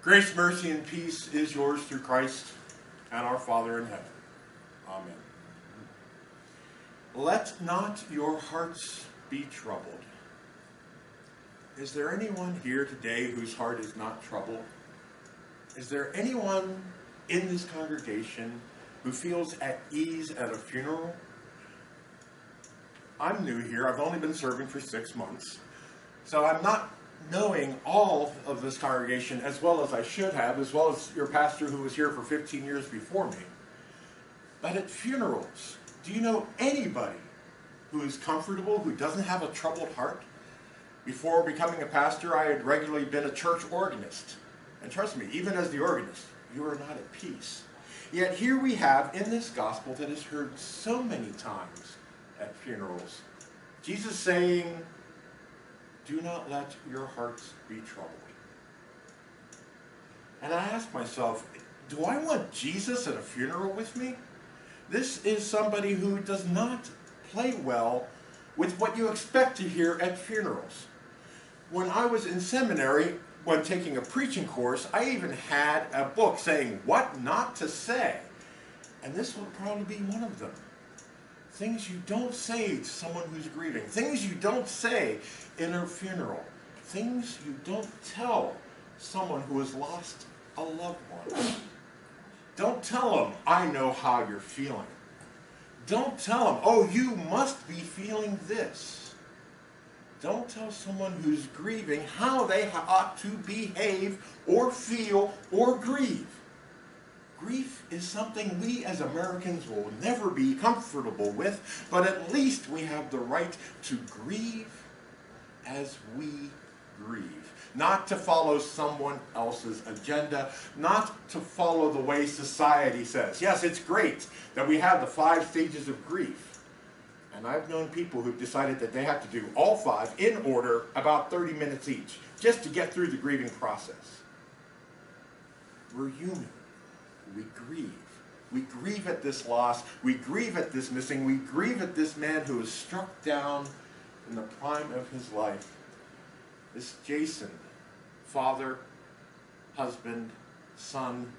Grace, mercy, and peace is yours through Christ and our Father in heaven. Amen. Let not your hearts be troubled. Is there anyone here today whose heart is not troubled? Is there anyone in this congregation who feels at ease at a funeral? I'm new here. I've only been serving for 6 months. So I'm not knowing all of this congregation as well as I should have, as well as your pastor who was here for 15 years before me. But at funerals, do you know anybody who is comfortable, who doesn't have a troubled heart? Before becoming a pastor, I had regularly been a church organist. And trust me, even as the organist, you are not at peace. Yet here we have in this gospel that is heard so many times at funerals, Jesus saying, do not let your hearts be troubled. And I ask myself, do I want Jesus at a funeral with me? This is somebody who does not play well with what you expect to hear at funerals. When I was in seminary, when taking a preaching course, I even had a book saying what not to say. And this will probably be one of them. Things you don't say to someone who's grieving. Things you don't say in a funeral. Things you don't tell someone who has lost a loved one. Don't tell them, I know how you're feeling. Don't tell them, oh, you must be feeling this. Don't tell someone who's grieving how they ought to behave or feel or grieve. Grief is something we as Americans will never be comfortable with, but at least we have the right to grieve as we grieve. Not to follow someone else's agenda, not to follow the way society says. Yes, it's great that we have the 5 stages of grief. And I've known people who've decided that they have to do all 5 in order, about 30 minutes each, just to get through the grieving process. We're human. We grieve. We grieve at this loss. We grieve at this missing. We grieve at this man who was struck down in the prime of his life. This Jason, father, husband, son,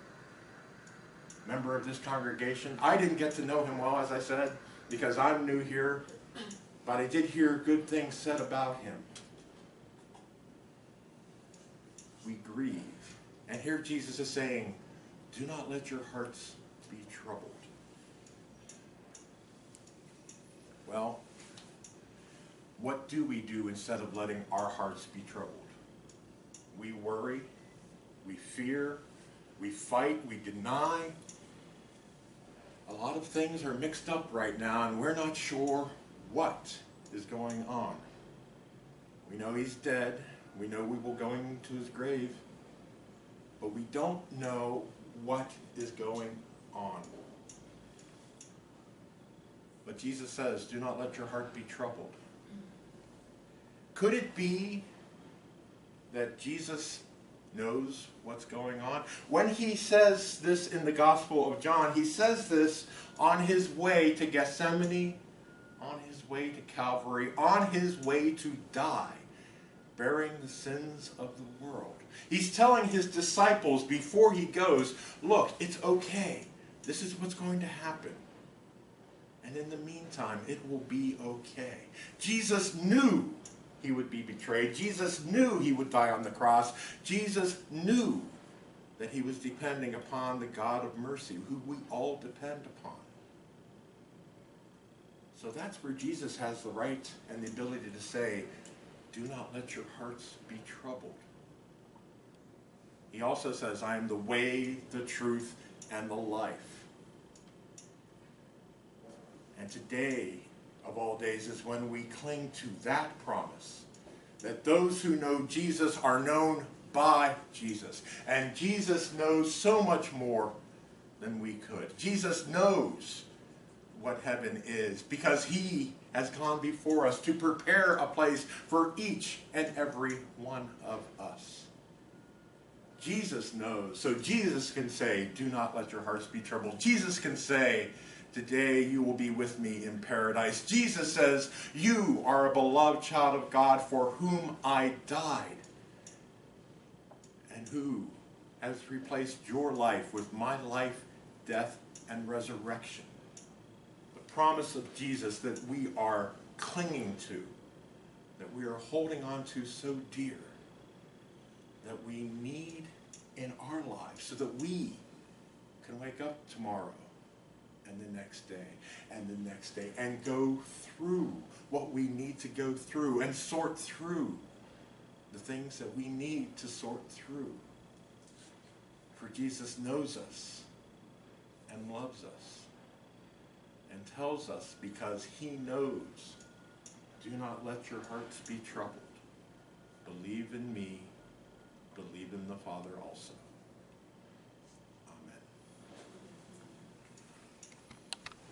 member of this congregation. I didn't get to know him well, as I said, because I'm new here, but I did hear good things said about him. We grieve. And here Jesus is saying, do not let your hearts be troubled. Well, what do we do instead of letting our hearts be troubled? We worry, we fear, we fight, we deny. A lot of things are mixed up right now, and we're not sure what is going on. We know he's dead. We know we will go into his grave. But we don't know what is going on. But Jesus says, do not let your heart be troubled. Could it be that Jesus knows what's going on? When he says this in the Gospel of John, he says this on his way to Gethsemane, on his way to Calvary, on his way to die, bearing the sins of the world. He's telling his disciples before he goes, look, it's okay. This is what's going to happen. And in the meantime, it will be okay. Jesus knew he would be betrayed. Jesus knew he would die on the cross. Jesus knew that he was depending upon the God of mercy, who we all depend upon. So that's where Jesus has the right and the ability to say, do not let your hearts be troubled. He also says, I am the way, the truth, and the life. And today, of all days, is when we cling to that promise, that those who know Jesus are known by Jesus. And Jesus knows so much more than we could. Jesus knows what heaven is, because he has gone before us to prepare a place for each and every one of us. Jesus knows, so Jesus can say, do not let your hearts be troubled. Jesus can say, today you will be with me in paradise. Jesus says, you are a beloved child of God for whom I died, and who has replaced your life with my life, death, and resurrection. The promise of Jesus that we are clinging to, that we are holding on to so dear, that we need in our lives so that we can wake up tomorrow and the next day and the next day and go through what we need to go through and sort through the things that we need to sort through. For Jesus knows us and loves us and tells us, because he knows, do not let your hearts be troubled. Believe in me, believe in the Father also.